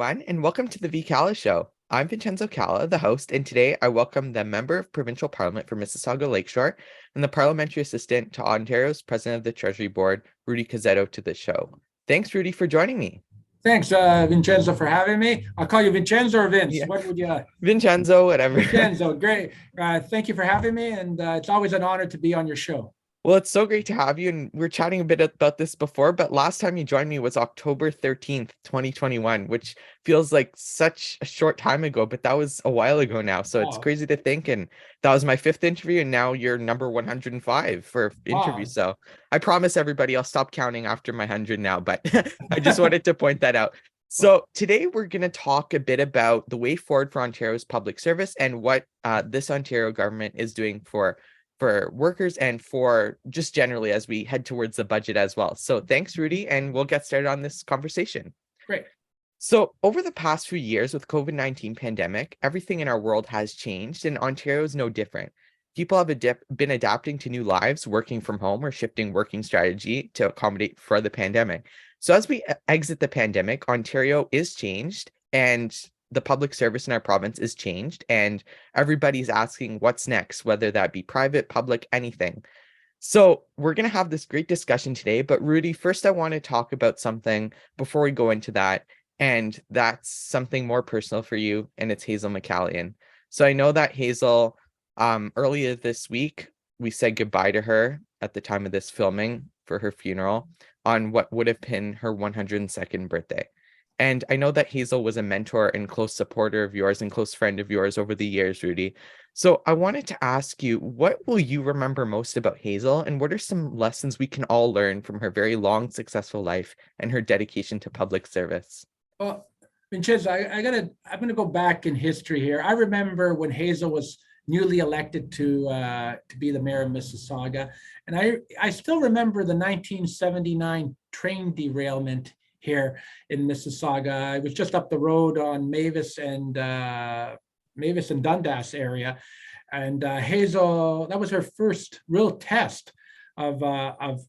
everyone, and welcome to the VCalla Show. I'm Vincenzo Calla, the host, and today I welcome the Member of Provincial Parliament for Mississauga Lakeshore and the Parliamentary Assistant to Ontario's President of the Treasury Board, Rudy Cuzzetto, to the show. Thanks, Rudy, for joining me. Thanks, Vincenzo, for having me. I'll call you Vincenzo or Vince. Yeah. What would you? Vincenzo, whatever. Vincenzo, great. Thank you for having me, and it's always an honor to be on your show. Well, it's so great to have you, and we're chatting a bit about this before, but last time you joined me was October 13th, 2021, which feels like such a short time ago, but that was a while ago now. So it's crazy to think, and that was my 5th interview, and now you're number 105 for interviews. So I promise everybody I'll stop counting after my 100 now, but I just wanted to point that out. So today we're going to talk a bit about the way forward for Ontario's public service and what this Ontario government is doing for workers and for just generally as we head towards the budget as well. So thanks, Rudy, and we'll get started on this conversation. Great. So over the past few years with COVID-19 pandemic, everything in our world has changed, and Ontario is no different. People have been adapting to new lives, working from home or shifting working strategy to accommodate for the pandemic. So as we exit the pandemic, Ontario is changed, and the public service in our province is changed, and everybody's asking what's next, whether that be private, public, anything. So we're going to have this great discussion today, but Rudy, first I want to talk about something before we go into that, and that's something more personal for you, and it's Hazel McCallion. So I know that Hazel, earlier this week, we said goodbye to her at the time of this filming for her funeral on what would have been her 102nd birthday. And I know that Hazel was a mentor and close supporter of yours and close friend of yours over the years, Rudy. So I wanted to ask you, what will you remember most about Hazel, and what are some lessons we can all learn from her very long, successful life and her dedication to public service? Well, Vincenzo, I'm going to go back in history here. I remember when Hazel was newly elected to be the mayor of Mississauga, and I still remember the 1979 train derailment here in Mississauga. I was just up the road on Mavis and Dundas area, and Hazel, that was her first real test of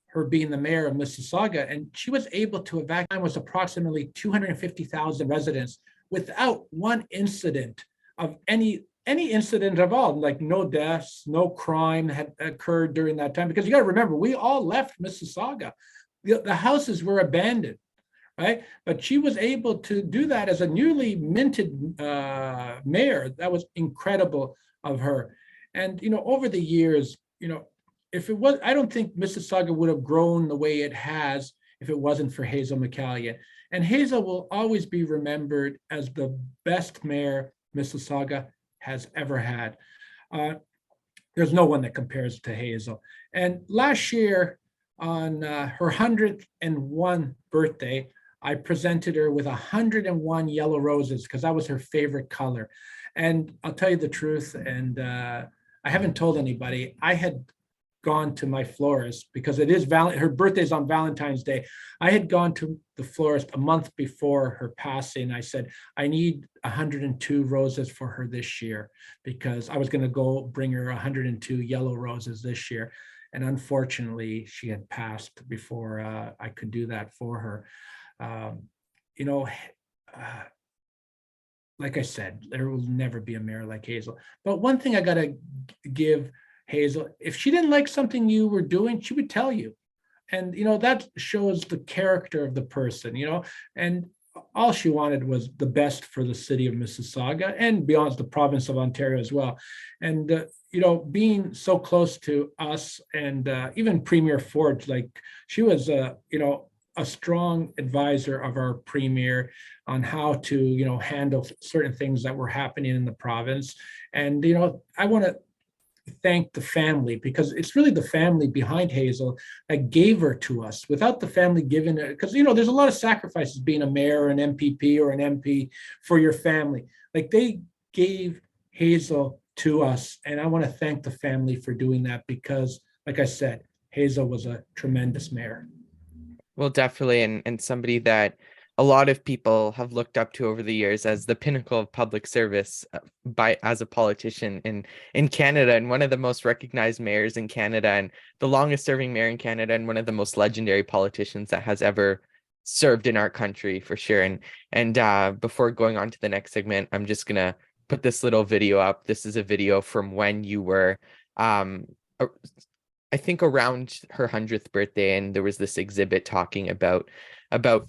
her being the mayor of Mississauga, and she was able to evacuate was approximately 250,000 residents without one incident of any incident at all, like no deaths, no crime had occurred during that time. Because you got to remember, we all left Mississauga. The houses were abandoned. Right, but she was able to do that as a newly minted mayor. That was incredible of her. And over the years, if it was, I don't think Mississauga would have grown the way it has if it wasn't for Hazel McCallion. And Hazel will always be remembered as the best mayor Mississauga has ever had. There's no one that compares to Hazel. And last year, on her 101st birthday, I presented her with 101 yellow roses because that was her favorite color. And I'll tell you the truth, and I haven't told anybody, I had gone to my florist because it is her birthday's on Valentine's Day. I had gone to the florist a month before her passing. I said, I need 102 roses for her this year because I was going to go bring her 102 yellow roses this year. And unfortunately, she had passed before I could do that for her. Like I said, there will never be a mayor like Hazel. But one thing I got to give Hazel, if she didn't like something you were doing, she would tell you. And, that shows the character of the person, and all she wanted was the best for the city of Mississauga and beyond the province of Ontario as well. And, being so close to us and even Premier Ford, like she was, a strong advisor of our premier on how to, handle certain things that were happening in the province. And, I want to thank the family because it's really the family behind Hazel that gave her to us. Without the family giving it, because, there's a lot of sacrifices being a mayor, an MPP or an MP for your family. Like they gave Hazel to us. And I want to thank the family for doing that because, like I said, Hazel was a tremendous mayor. Well, definitely, and somebody that a lot of people have looked up to over the years as the pinnacle of public service as a politician in Canada, and one of the most recognized mayors in Canada, and the longest serving mayor in Canada, and one of the most legendary politicians that has ever served in our country for sure. And before going on to the next segment, I'm just gonna put this little video up. This is a video from when you were um a- I think around her 100th birthday, and there was this exhibit talking about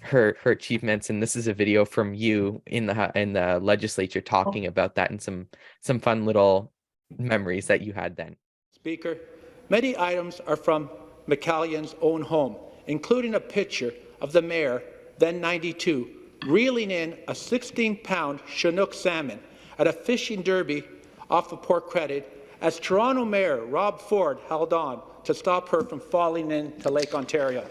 her achievements, and this is a video from you in the legislature talking about that and some fun little memories that you had then. Speaker, many items are from McCallion's own home, including a picture of the mayor, then 92, reeling in a 16-pound Chinook salmon at a fishing derby off of Port Credit as Toronto Mayor Rob Ford held on to stop her from falling into Lake Ontario.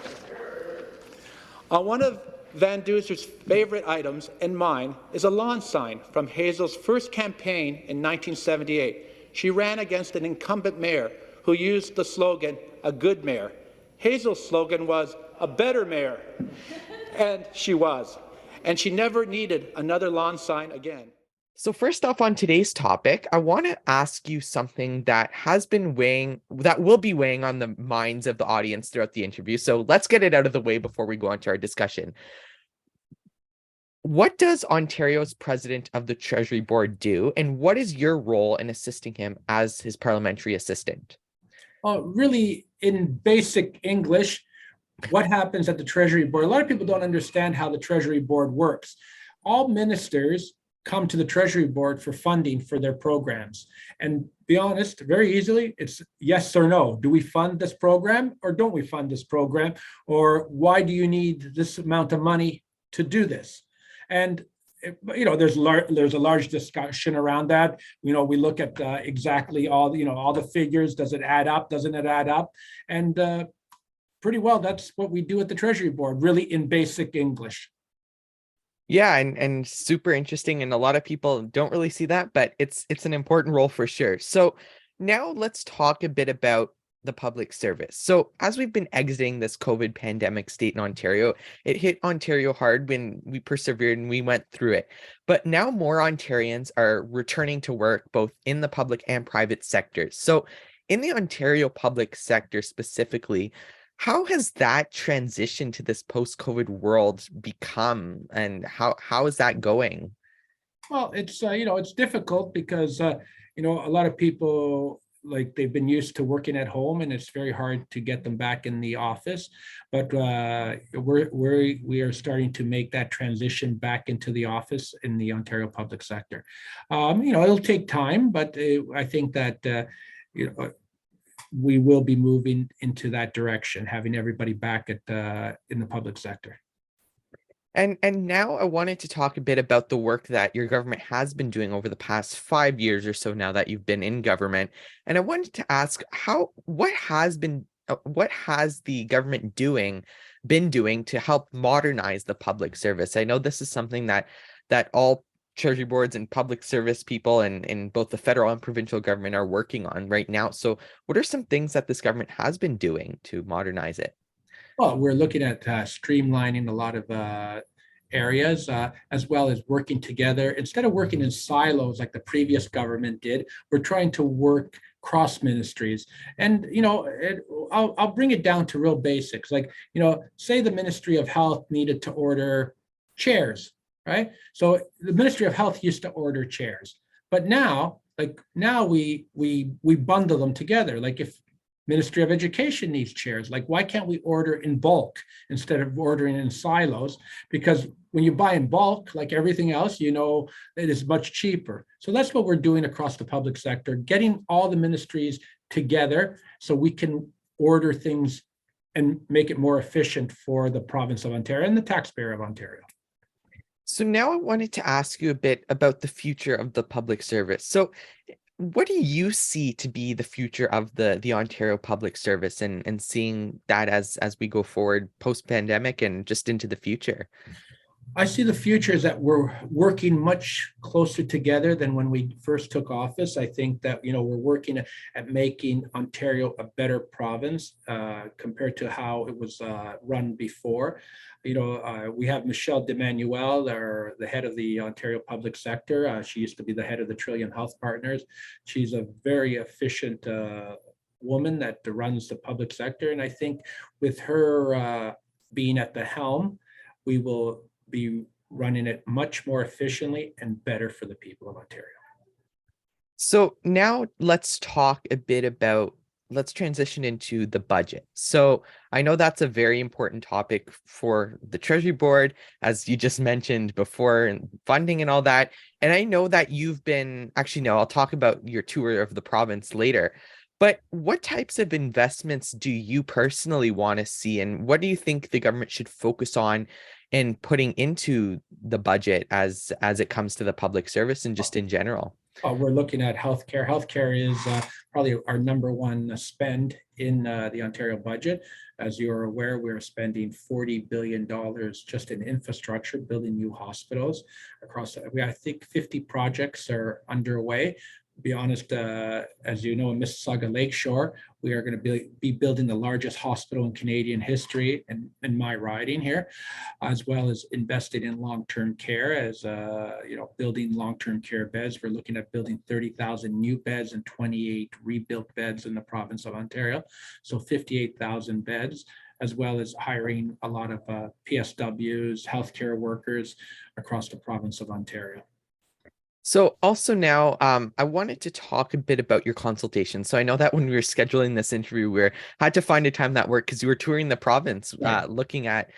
On one of Van Duser's favourite items and mine is a lawn sign from Hazel's first campaign in 1978. She ran against an incumbent mayor who used the slogan, "A good mayor." Hazel's slogan was, "A better mayor." And she was. And she never needed another lawn sign again. So first off, on today's topic, I want to ask you something that will be weighing on the minds of the audience throughout the interview. So let's get it out of the way before we go on to our discussion. What does Ontario's president of the Treasury Board do, and what is your role in assisting him as his parliamentary assistant? Really, in basic English, what happens at the Treasury Board? A lot of people don't understand how the Treasury Board works. All ministers come to the Treasury Board for funding for their programs. And be honest, very easily, it's yes or no. Do we fund this program or don't we fund this program? Or why do you need this amount of money to do this? And there's a large discussion around that. We look at exactly all the figures. Does it add up? Doesn't it add up? And pretty well, that's what we do at the Treasury Board, really in basic English. Yeah, and super interesting, and a lot of people don't really see that, but it's an important role for sure. So now let's talk a bit about the public service. So as we've been exiting this COVID pandemic state in Ontario, it hit Ontario hard when we persevered and we went through it. But now more Ontarians are returning to work both in the public and private sectors. So in the Ontario public sector specifically, how has that transition to this post-COVID world become, and how is that going? Well, it's difficult because a lot of people, like, they've been used to working at home, and it's very hard to get them back in the office. But we are starting to make that transition back into the office in the Ontario public sector. It'll take time, but I think that we will be moving into that direction, having everybody back in the public sector. And now I wanted to talk a bit about the work that your government has been doing over the past 5 years or so now that you've been in government. And I wanted to ask what has the government been doing to help modernize the public service? I know this is something that all Treasury boards and public service people and in both the federal and provincial government are working on right now. So what are some things that this government has been doing to modernize it? Well, we're looking at streamlining a lot of areas, as well as working together. Instead of working in silos like the previous government did, we're trying to work cross ministries. And, I'll bring it down to real basics. Like, say the Ministry of Health needed to order chairs, right? So the Ministry of Health used to order chairs, but now we bundle them together. Like, if Ministry of Education needs chairs, like, why can't we order in bulk instead of ordering in silos? Because when you buy in bulk, like everything else, it is much cheaper. So that's what we're doing across the public sector, getting all the ministries together so we can order things and make it more efficient for the province of Ontario and the taxpayer of Ontario. So now I wanted to ask you a bit about the future of the public service. So what do you see to be the future of the Ontario public service and seeing that as we go forward post-pandemic and just into the future? I see the future is that we're working much closer together than when we first took office. I think that, we're working at making Ontario a better province compared to how it was run before. We have Michelle Demanuel, the head of the Ontario public sector. She used to be the head of the Trillium Health Partners. She's a very efficient woman that runs the public sector. And I think with her being at the helm, we will be running it much more efficiently and better for the people of Ontario. So now let's talk a bit about, let's transition into the budget. So I know that's a very important topic for the Treasury Board, as you just mentioned before, and funding and all that. And I know that you've been, actually, no, I'll talk about your tour of the province later. But what types of investments do you personally want to see? And what do you think the government should focus on in putting into the budget as it comes to the public service and just in general? We're looking at healthcare. Healthcare is probably our number one spend in the Ontario budget. As you are aware, we're spending $40 billion just in infrastructure, building new hospitals across. I think 50 projects are underway. To be honest, as you know, in Mississauga Lakeshore, we are going to be building the largest hospital in Canadian history in my riding here, as well as invested in long-term care, as building long-term care beds. We're looking at building 30,000 new beds and 28 rebuilt beds in the province of Ontario, so 58,000 beds, as well as hiring a lot of PSWs, healthcare workers across the province of Ontario. So also now, I wanted to talk a bit about your consultation. So I know that when we were scheduling this interview, we had to find a time that worked because you were touring the province, looking at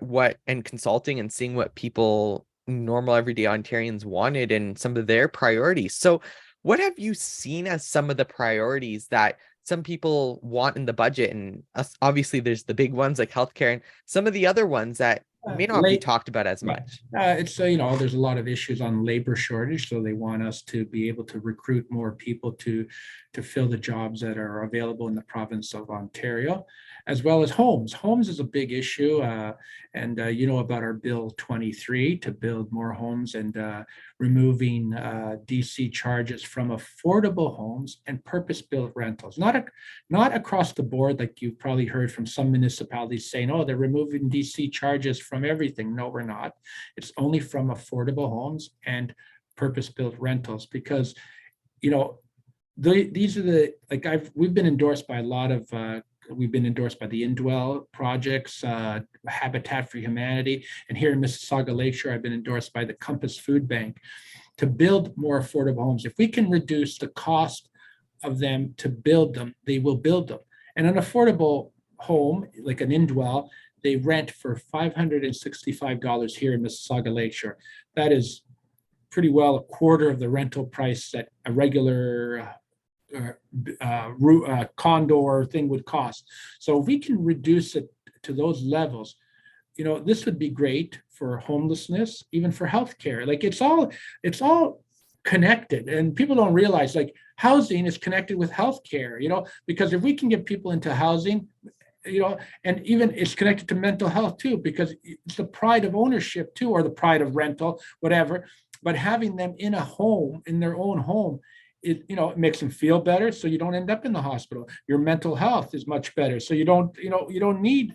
what and consulting and seeing what people, normal everyday Ontarians, wanted and some of their priorities. So what have you seen as some of the priorities that some people want in the budget? And obviously there's the big ones like healthcare and some of the other ones that may not be talked about as much. It's there's a lot of issues on labor shortage, so they want us to be able to recruit more people to fill the jobs that are available in the province of Ontario, as well as homes. Homes is a big issue, and you know about our Bill 23 to build more homes and removing DC charges from affordable homes and purpose-built rentals. Not across the board, like you've probably heard from some municipalities saying, oh, they're removing DC charges from everything. No, we're not. It's only from affordable homes and purpose-built rentals, because these are we've been endorsed by a lot of we've been endorsed by the Indwell projects, Habitat for Humanity, and here in Mississauga Lakeshore, I've been endorsed by the Compass Food Bank to build more affordable homes. If we can reduce the cost of them to build them, they will build them. And an affordable home, like an Indwell, they rent for $565 here in Mississauga Lakeshore. That is pretty well a quarter of the rental price that a regular condo or thing would cost. So if we can reduce it to those levels, this would be great for homelessness, even for healthcare. Like it's all connected, and people don't realize like housing is connected with healthcare, because if we can get people into housing, and even it's connected to mental health too, because it's the pride of ownership too, or the pride of rental, whatever. But having them in a home, in their own home, it makes them feel better, so you don't end up in the hospital. Your mental health is much better, so you don't need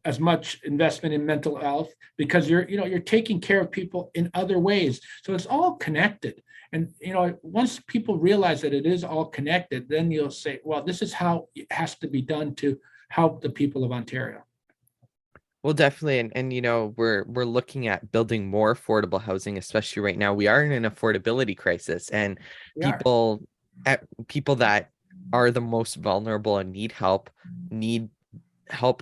as much investment in mental health, because you're taking care of people in other ways. So it's all connected. And once people realize that it is all connected, then you'll say, well, this is how it has to be done to help the people of Ontario. Well, definitely. And we're looking at building more affordable housing, especially right now. We are in an affordability crisis, and people that are the most vulnerable and need help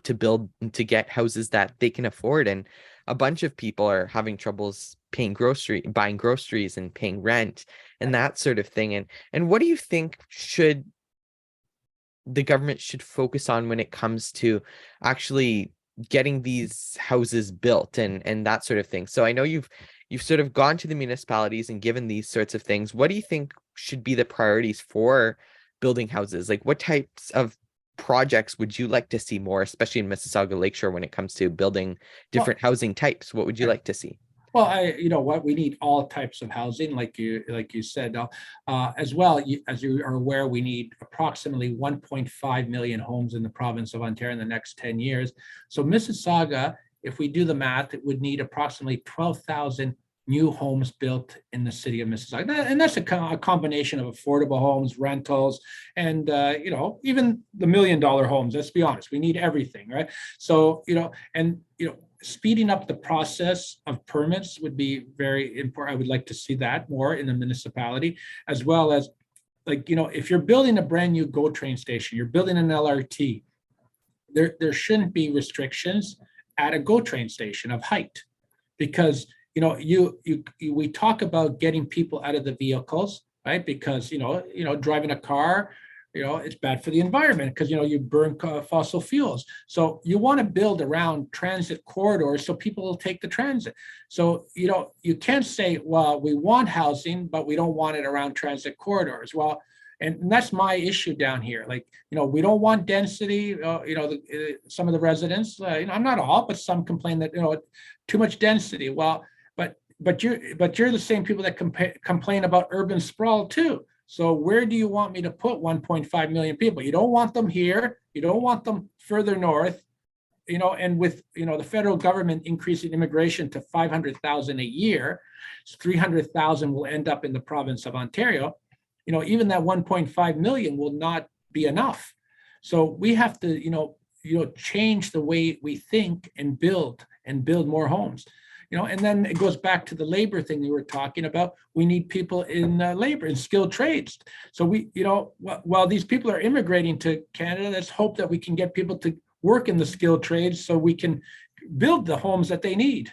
to build and to get houses that they can afford. And a bunch of people are having troubles buying groceries and paying rent and that sort of thing. And what do you think the government should focus on when it comes to actually getting these houses built and that sort of thing? So I know you've sort of gone to the municipalities and given these sorts of things. What do you think should be the priorities for building houses? Like what types of projects would you like to see more, especially in Mississauga Lakeshore, when it comes to building different housing types? What would you like to see? Well, we need all types of housing, like you said, as well. As you are aware, we need approximately 1.5 million homes in the province of Ontario in the next 10 years. So Mississauga, if we do the math, it would need approximately 12,000 new homes built in the city of Mississauga. And that's a combination of affordable homes, rentals, and even the $1 million homes. Let's be honest, we need everything, right? So, speeding up the process of permits would be very important. I would like to see that more in the municipality, as well as, like, if you're building a brand new GO train station, you're building an LRT, there shouldn't be restrictions at a GO train station of height, because we talk about getting people out of the vehicles, right? Because driving a car, it's bad for the environment, because you burn fossil fuels. So you want to build around transit corridors so people will take the transit. So you can't say, well, we want housing, but we don't want it around transit corridors. Well, and that's my issue down here. Like, we don't want density. Some of the residents, I'm not all, but some complain that too much density. Well, but you're the same people that complain about urban sprawl too. So where do you want me to put 1.5 million people? You don't want them here. You don't want them further north. And with the federal government increasing immigration to 500,000 a year, 300,000 will end up in the province of Ontario. Even that 1.5 million will not be enough. So we have to change the way we think and build more homes. And then it goes back to the labor thing you were talking about. We need people in labor, in skilled trades. So while these people are immigrating to Canada, let's hope that we can get people to work in the skilled trades so we can build the homes that they need.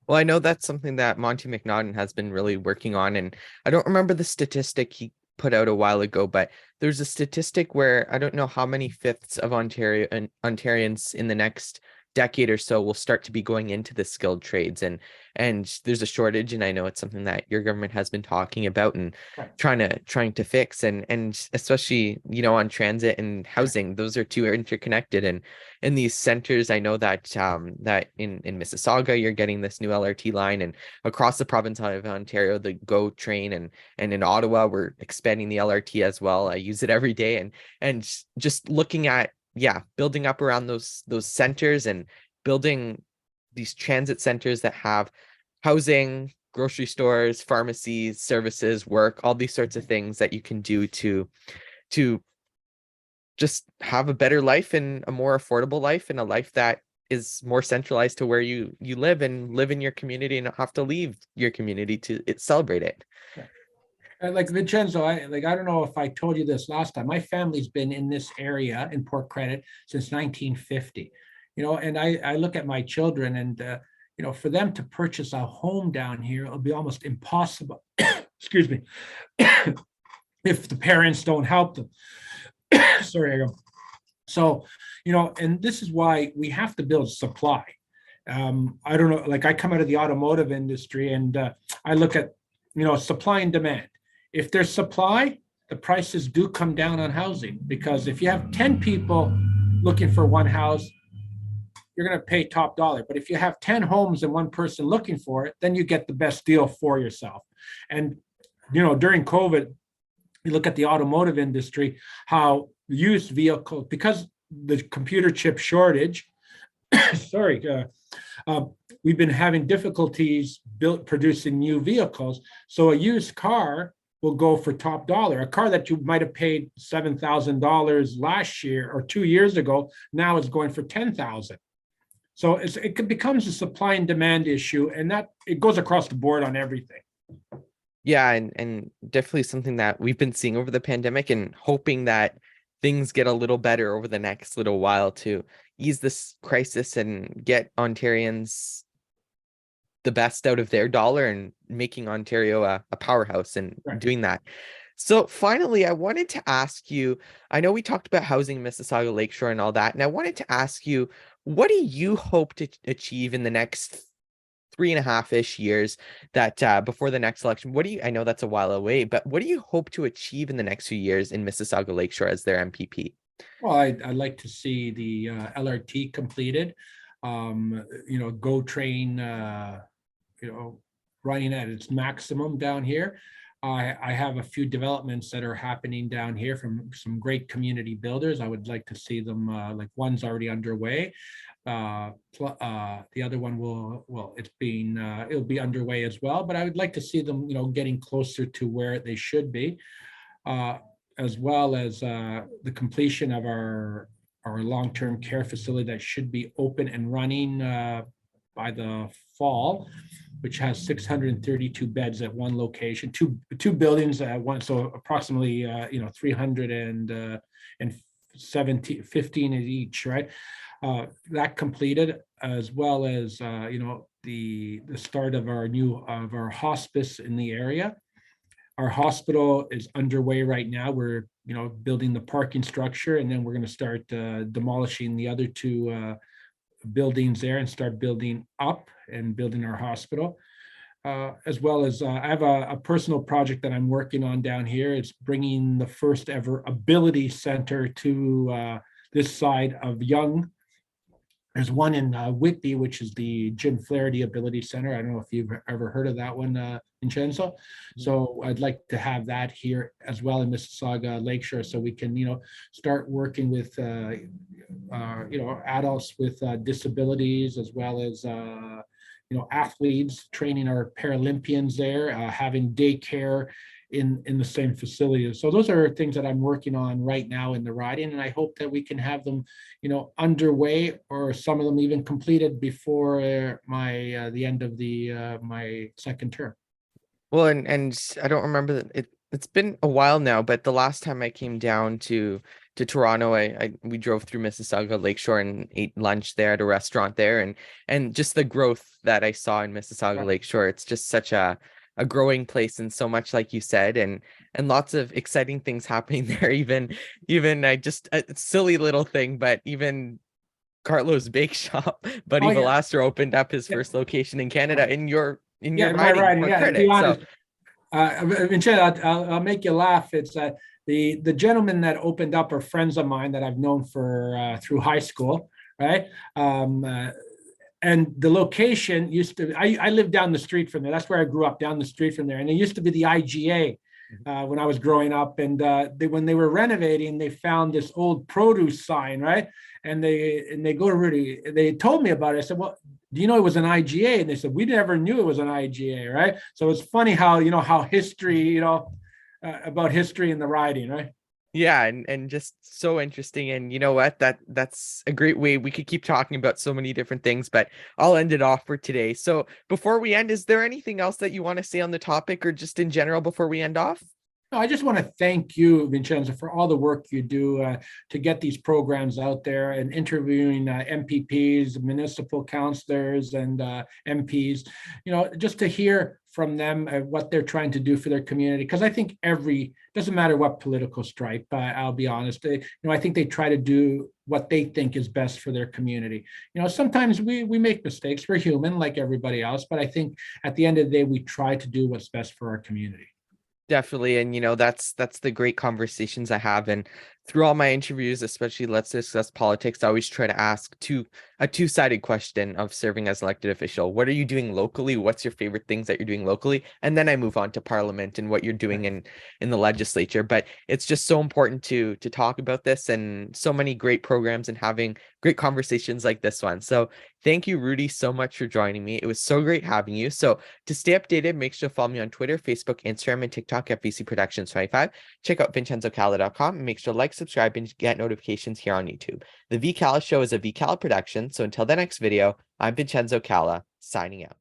Well, I know that's something that Monty McNaughton has been really working on, and I don't remember the statistic he put out a while ago, but there's a statistic where I don't know how many fifths of Ontarians in the next decade or so will start to be going into the skilled trades, and there's a shortage, and I know it's something that your government has been talking about and trying to fix, and especially on transit and housing. Those are two interconnected, and in these centers, I know that that in Mississauga you're getting this new LRT line, and across the province of Ontario the GO train, and in Ottawa we're expanding the LRT as well. I use it every day, and just looking at building up around those centers and building these transit centers that have housing, grocery stores, pharmacies, services, work, all these sorts of things that you can do to just have a better life and a more affordable life, and a life that is more centralized to where you live, and live in your community and not have to leave your community to celebrate it. Like Vincenzo, I don't know if I told you this last time. My family's been in this area in Port Credit since 1950. And I look at my children, and for them to purchase a home down here, it'll be almost impossible. Excuse me, if the parents don't help them. Sorry, I go. So and this is why we have to build supply. I don't know. Like, I come out of the automotive industry, and I look at supply and demand. If there's supply, the prices do come down on housing, because if you have 10 people looking for one house, you're going to pay top dollar. But if you have 10 homes and one person looking for it, then you get the best deal for yourself. And, during COVID, you look at the automotive industry, how used vehicles, because the computer chip shortage, we've been having difficulties producing new vehicles. So a used car will go for top dollar. A car that you might have paid $7,000 last year or 2 years ago, now is going for $10,000. So it becomes a supply and demand issue, and that it goes across the board on everything. Yeah, and definitely something that we've been seeing over the pandemic, and hoping that things get a little better over the next little while to ease this crisis and get Ontarians the best out of their dollar, and making Ontario a powerhouse, and doing that. So finally, I wanted to ask you, I know we talked about housing in Mississauga, Lakeshore, and all that, and I wanted to ask you, what do you hope to achieve in the next 3.5-ish years, that before the next election? I know that's a while away, but what do you hope to achieve in the next few years in Mississauga Lakeshore as their MPP? Well, I'd like to see the LRT completed, GO train, running at its maximum down here. I have a few developments that are happening down here from some great community builders. I would like to see them, like one's already underway. The other one it'll be underway as well, but I would like to see them, getting closer to where they should be, as well as the completion of our long-term care facility that should be open and running by the fall, which has 632 beds at one location, two buildings at one, so approximately 315 at each, right? That completed, as well as the start of our hospice in the area. Our hospital is underway right now. We're building the parking structure, and then we're going to start demolishing the other two buildings there and start building up and building our hospital. As well as I have a personal project that I'm working on down here. It's bringing the first ever ability center to this side of Yonge. There's one in Whitby, which is the Jim Flaherty Ability Center. I don't know if you've ever heard of that one, Vincenzo. So I'd like to have that here as well in Mississauga Lakeshore, so we can, start working with, adults with disabilities, as well as, athletes, training our Paralympians there, having daycare in the same facility. So those are things that I'm working on right now in the riding, and I hope that we can have them, underway, or some of them even completed before the end of my second term. Well, and I don't remember that it's been a while now, but the last time I came down to Toronto, we drove through Mississauga Lakeshore and ate lunch there at a restaurant there, and just the growth that I saw in Mississauga Lakeshore. It's just such a growing place, and so much, like you said, and lots of exciting things happening there. Even I just a silly little thing, but even Carlo's Bake Shop, Buddy Velasquez opened up his first location in Canada in your riding. Yeah, to be honest, Vincenzo, I'll make you laugh. It's the gentlemen that opened up are friends of mine that I've known for through high school, right? And the location used to, I lived down the street from there. That's where I grew up, down the street from there. And it used to be the IGA when I was growing up. And when they were renovating, they found this old produce sign, right? And they go to Rudy, they told me about it. I said, well, do you know it was an IGA? And they said, we never knew it was an IGA, right? So it's funny how, how history, about history in the riding, right? Yeah, and just so interesting. And you know what? That's a great way. We could keep talking about so many different things, but I'll end it off for today. So before we end, is there anything else that you want to say on the topic, or just in general before we end off? No, I just want to thank you, Vincenzo, for all the work you do to get these programs out there, and interviewing MPPs, municipal councillors, and MPs, just to hear from them what they're trying to do for their community. Because I think doesn't matter what political stripe, I'll be honest, I think they try to do what they think is best for their community. Sometimes we make mistakes. We're human like everybody else, but I think at the end of the day, we try to do what's best for our community. Definitely. And that's the great conversations I have. And through all my interviews, especially Let's Discuss Politics, I always try to ask a two-sided question of serving as elected official. What are you doing locally? What's your favorite things that you're doing locally? And then I move on to Parliament and what you're doing in the legislature. But it's just so important to talk about this, and so many great programs and having great conversations like this one. So thank you, Rudy, so much for joining me. It was so great having you. So to stay updated, make sure to follow me on Twitter, Facebook, Instagram, and TikTok at VC Productions 25. Check out VincenzoCalla.com and make sure to like, subscribe, and get notifications here on YouTube. The VCalla Show is a VCalla production. So until the next video, I'm Vincenzo Calla, signing out.